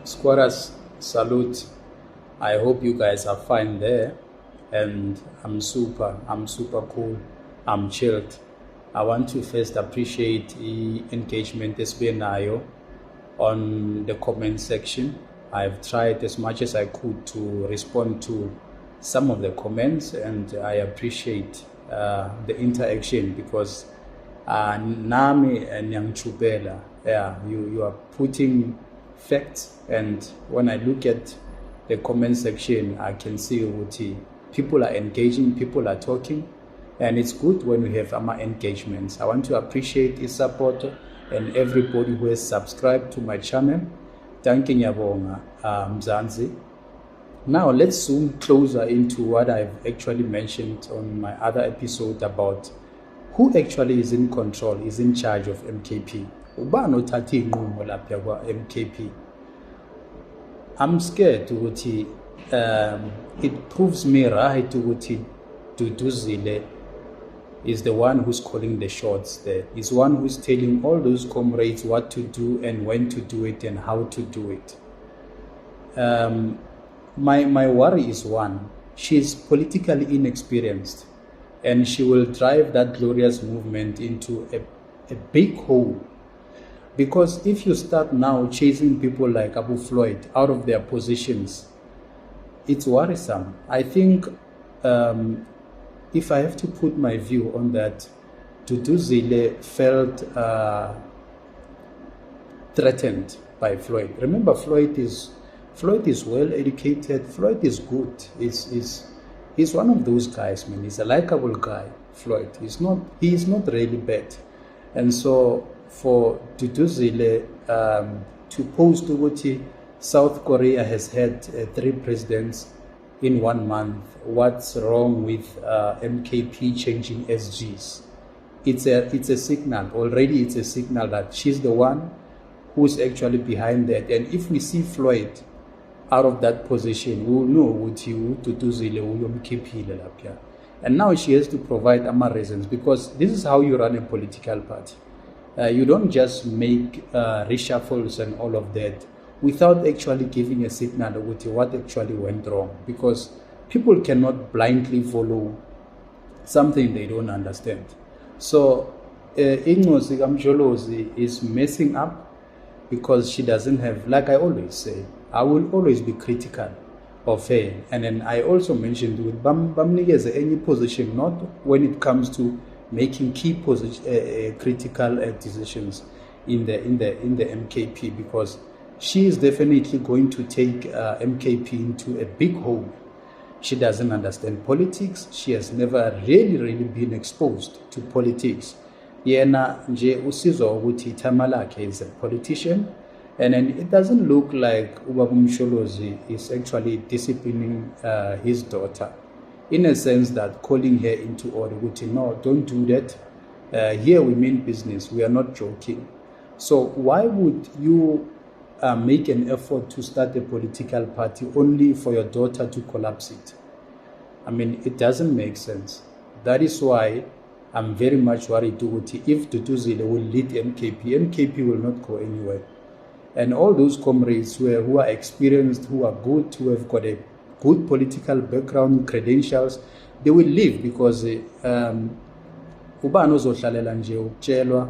Squatters, salute. I hope you guys are fine there, and I'm super cool. I'm chilled. I want to first appreciate the engagement esbenayo on the comment section. I've tried as much as I could to respond to some of the comments, and I appreciate the interaction because nami nyangchubela. Yeah, you are putting facts, and when I look at the comment section, I can see what people are engaging, people are talking, and it's good when we have engagements. I want to appreciate the support and everybody who has subscribed to my channel. Thank you, Mzansi. Now let's zoom closer into what I've actually mentioned on my other episode about who actually is in control, is in charge of MKP. MKP. I'm scared to it proves me right to Duduzile is the one who's calling the shots there. He's one who's telling all those comrades what to do and when to do it and how to do it. My worry is one, she's politically inexperienced, and she will drive that glorious movement into a big hole. Because if you start now chasing people like Abu Floyd out of their positions, it's worrisome. I think if I have to put my view on that, Duduzile felt threatened by Floyd. Remember, Floyd is well educated. Floyd is good. He's one of those guys, man. He's a likable guy. Floyd. He is not really bad, and so for Duduzile to pose to what South Korea has had 3 presidents in 1 month. What's wrong with MKP changing SGs? It's a signal. Already it's a signal that she's the one who's actually behind that. And if we see Floyd out of that position, we'll know what you Duduzile MKP. And now she has to provide reasons, because this is how you run a political party. You don't just make reshuffles and all of that without actually giving a signal with what actually went wrong, because people cannot blindly follow something they don't understand. So Ingozi Kamjolozi is messing up because she doesn't have, like I always say, I will always be critical of her. And then I also mentioned with Bamnigeze any position, not when it comes to making key critical decisions in the MKP, because she is definitely going to take MKP into a big hole. She doesn't understand politics. She has never really been exposed to politics. Yena nje usizwa ukuthi ithama lakhe is a politician, and then it doesn't look like Ubaba Msholozi is actually disciplining his daughter, in a sense that calling her into order, no, don't do that. Here we mean business. We are not joking. So why would you make an effort to start a political party only for your daughter to collapse it? I mean, it doesn't make sense. That is why I'm very much worried if Duduzile will lead MKP will not go anywhere. And all those comrades who are experienced, who are good, who have got a good political background, credentials, they will leave, because ubani ozohlalela nje ukutshelwa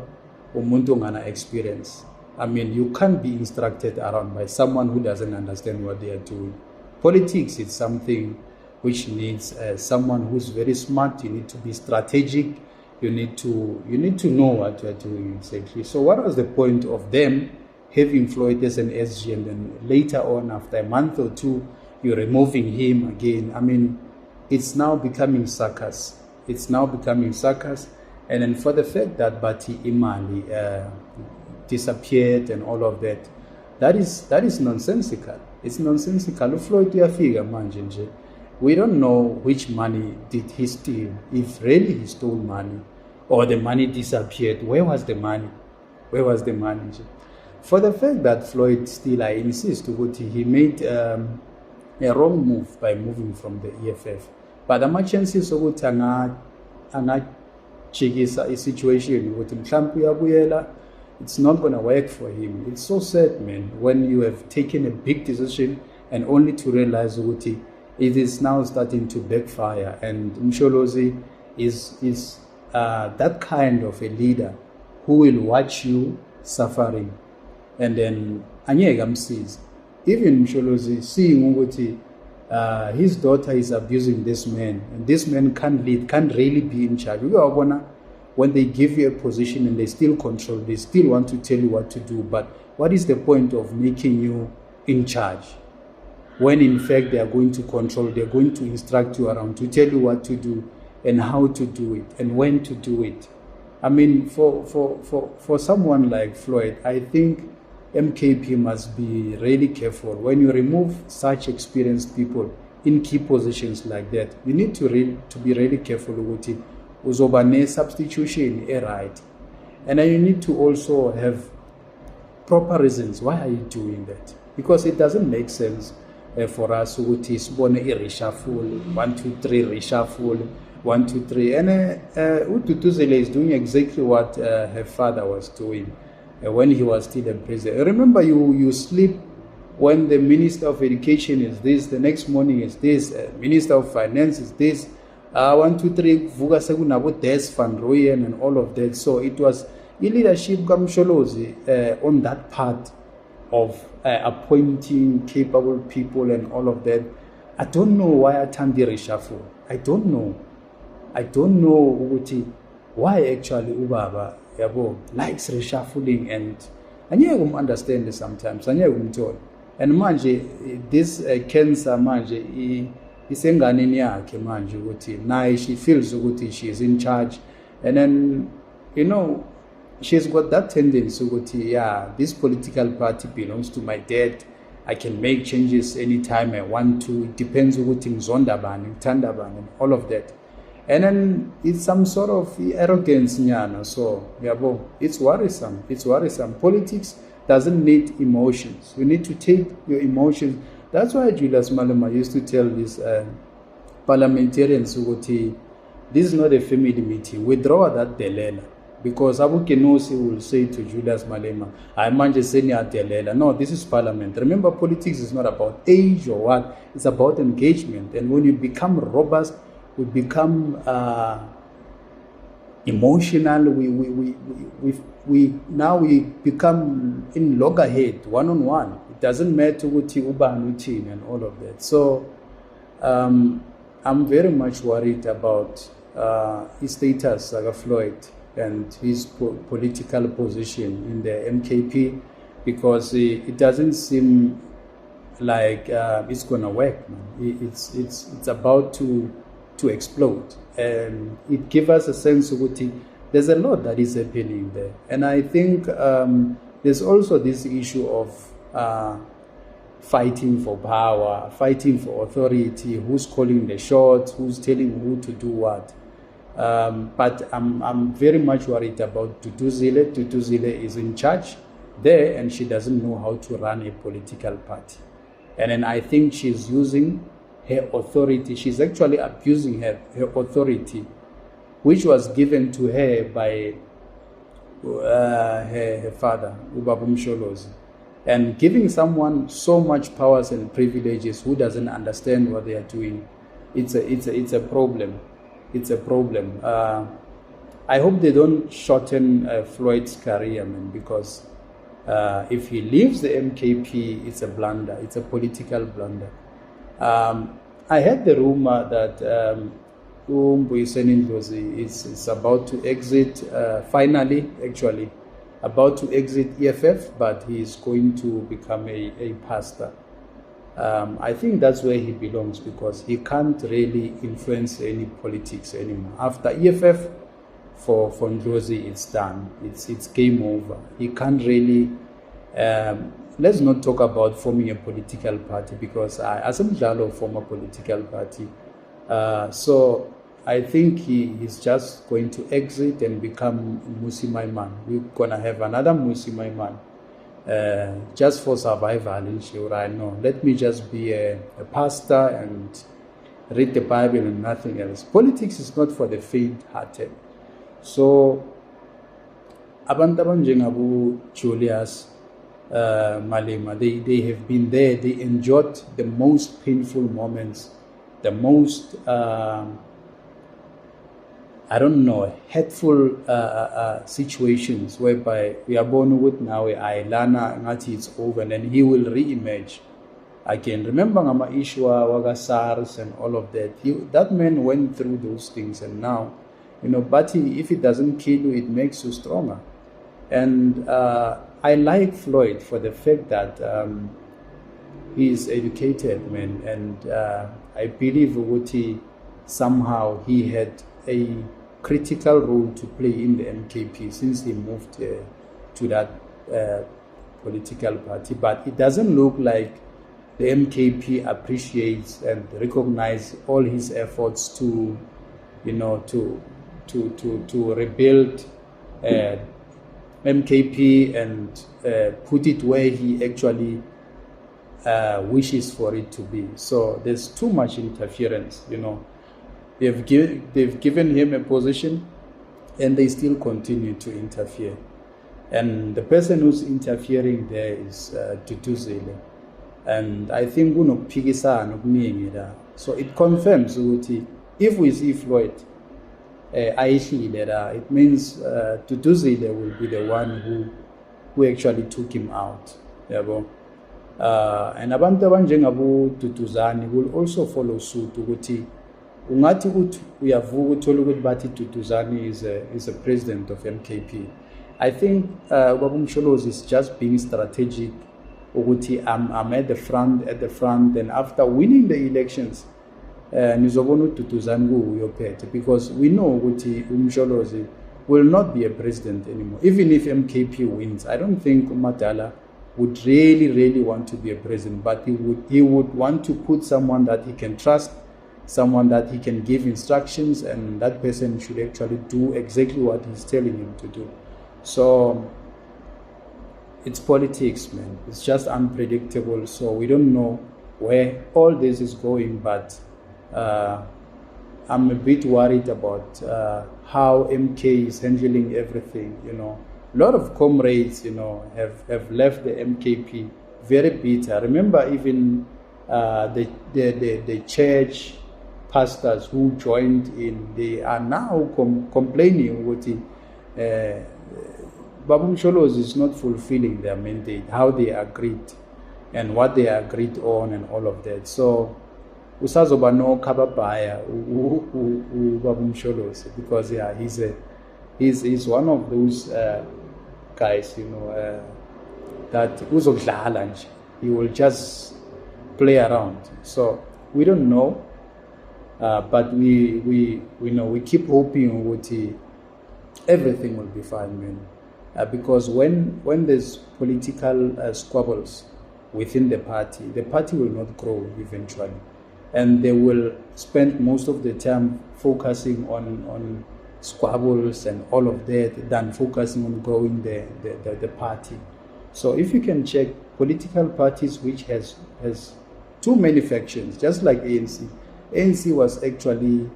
umuntu ongana experience. I mean, you can't be instructed around by someone who doesn't understand what they are doing. Politics is something which needs someone who's very smart. You need to be strategic. You need to know what you're doing exactly. So what was the point of them having Floyd as an SG, and then later on, after a month or 2, you're removing him again? I mean, it's now becoming circus. And then for the fact that Bati Imali disappeared and all of that, that is nonsensical. It's nonsensical. Floyd uyafika manje nje. We don't know which money did he steal, if really he stole money, or the money disappeared. Where was the money? For the fact that Floyd still, I insist, he made a wrong move by moving from the EFF. But the chances of anga chikisa a situation with mhlampu uyabuyela It's not going to work for him. It's so sad, man, when you have taken a big decision and only to realize it is now starting to backfire. And Msholozi is that kind of a leader who will watch you suffering. And then Anyega sees, even Msholozi seeing his daughter is abusing this man, and this man can't lead, can't really be in charge. When they give you a position and they still control, they still want to tell you what to do. But what is the point of making you in charge when in fact they are going to control, they're going to instruct you around, to tell you what to do and how to do it and when to do it? I mean, for someone like Floyd, I think MKP must be really careful. When you remove such experienced people in key positions like that, you need to be really careful with it. Uzobane substitution right, and then you need to also have proper reasons. Why are you doing that? Because it doesn't make sense for us to reshuffle 1, 2, 3 reshuffle 1, 2, 3, and Duduzile is doing exactly what her father was doing when he was still in prison. Remember, you sleep when the Minister of Education is this, the next morning is this, Minister of Finance is this. 1, 2, 3 vuka sekunabo desk fund Royen and all of that. So it was leadership Msholozi on that part of appointing capable people and all of that. I don't know why Atandi reshuffle. I don't know why actually Ubaba yabo likes reshuffling, and I understand this sometimes. And manje this cancer manje isenganeni yakhe manje ukuthi naye she feels ukuthi she is in charge, and then she's got that tendency ukuthi, yeah, this political party belongs to my dad, I can make changes anytime I want to, it depends ukuthi ngizonda bani ngithanda bani and all of that. And then it's some sort of arrogance nyana. So yabo, it's worrisome. Politics doesn't need emotions. You need to take your emotions. That's why Julius Malema used to tell these parliamentarians, this is not a family meeting, withdraw that delela. Because Abu Kenosi will say to Julius Malema, I manje senior delela. No, this is parliament. Remember, politics is not about age or what, it's about engagement. And when you become robust, we become emotional, we become in loggerhead, one-on-one. It doesn't matter what Uba and and all of that. So I'm very much worried about his status, like Floyd, and his political position in the MKP, because it doesn't seem like it's gonna work, man. It's about to explode, and it gives us a sense of there's a lot that is happening there. And I think there's also this issue of fighting for power, fighting for authority, who's calling the shots, who's telling who to do what. But I'm very much worried about Duduzile. Duduzile is in charge there, and she doesn't know how to run a political party. And then I think she's using her authority. She's actually abusing her authority, which was given to her by her father, Ubaba Msholozi. And giving someone so much powers and privileges who doesn't understand what they are doing, it's a problem. It's a problem. I hope they don't shorten Floyd's career, man, because if he leaves the MKP, it's a blunder. It's a political blunder. I heard the rumor that Mbuyiseni Ndlozi is about to exit, finally, actually, about to exit EFF, but he is going to become a pastor. I think that's where he belongs, because he can't really influence any politics anymore. After EFF, for Ndlozi, it's done. It's game over. He can't really... let's not talk about forming a political party, because as a Mdlalo form a political party. So I think he's just going to exit and become Musimaiman. We're going to have another Musimaiman just for survival in Shiura. No, let me just be a pastor and read the Bible and nothing else. Politics is not for the faint-hearted. So abantu abanjengabu Julius Malema, they have been there, they endured the most painful moments, the most I don't know, hateful situations whereby we are born with now Ailana ngathi it's over, and then he will re-emerge again. Remember Ngama Ishwa, Waga SARS and all of that. That man went through those things, and now, but if it doesn't kill you, it makes you stronger. And I like Floyd for the fact that he is educated, man, and I believe Uguti somehow he had a critical role to play in the MKP since he moved to that political party. But it doesn't look like the MKP appreciates and recognizes all his efforts to, to rebuild MKP and put it where he actually wishes for it to be. So there's too much interference, They've given him a position, and they still continue to interfere. And the person who's interfering there is Duduzile. And I think so it confirms if we see Floyd, it means Duduzile will be the one who actually took him out. And abantu abanjengabu Duduzane will also follow suit ukuthi ungathi ukuthi uyavuka uthola ukuthi bathi Duduzane is a president of MKP. I think Babu Msholozi is just being strategic. Ukuthi I'm at the front, and after winning the elections, nizobona Duduzane uyophethe, because we know ukuthi Msholozi will not be a president anymore. Even if MKP wins, I don't think Madala would really want to be a president, but he would want to put someone that he can trust, someone that he can give instructions, and that person should actually do exactly what he's telling him to do. So it's politics, man. It's just unpredictable. So we don't know where all this is going, but I'm a bit worried about how MK is handling everything. A lot of comrades, have left the MKP very bitter. I remember even the church pastors who joined in, they are now complaining what Babu Msholozi is not fulfilling their mandate, how they agreed and what they agreed on and all of that. So usazoba no kababaya Babu Msholozi, because he's one of those guys, that uzodlala nje, he will just play around. So we don't know. But we know, we keep hoping everything will be fine, man. Because when there's political squabbles within the party will not grow eventually, and they will spend most of the time focusing on squabbles and all of that than focusing on growing the party. So if you can check political parties which has too many factions, just like ANC was actually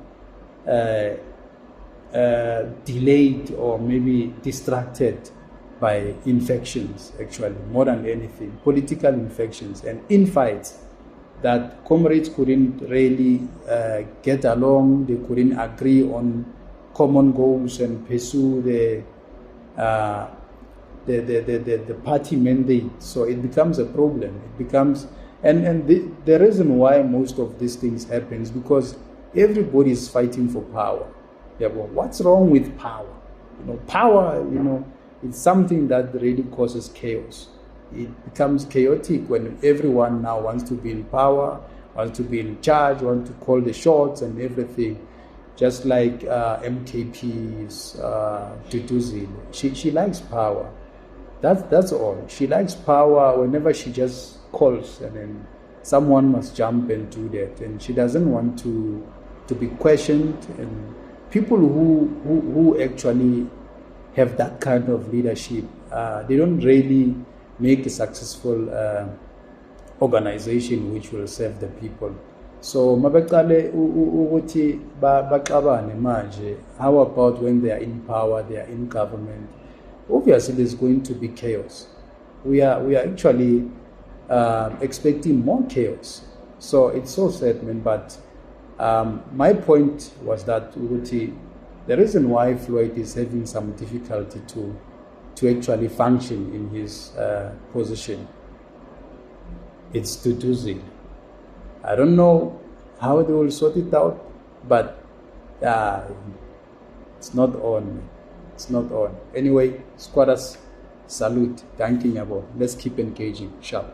delayed or maybe distracted by infections, actually, more than anything, political infections and infights that comrades couldn't really get along. They couldn't agree on common goals and pursue the party mandate. So it becomes a problem. It becomes, and the reason why most of these things happen is because everybody is fighting for power. Yeah, but what's wrong with power? Power, it's something that really causes chaos. It becomes chaotic when everyone now wants to be in power, wants to be in charge, wants to call the shots and everything. Just like MKP's Duduzile. She likes power. That's all. She likes power. Whenever she just calls, and then someone must jump and do that. And she doesn't want to be questioned. And people who actually have that kind of leadership, they don't really make a successful organization which will serve the people. So mabaqale ukuthi baqabane manje, how about when they are in power, they are in government, obviously there's going to be chaos. We are actually expecting more chaos. So it's so sad, man. But my point was that the reason why Floyd is having some difficulty to actually function in his position, it's Duduzile. I don't know how they will sort it out, but it's not on. It's not on. Anyway, squatters, salute. Thank you. Let's keep engaging. Sharp.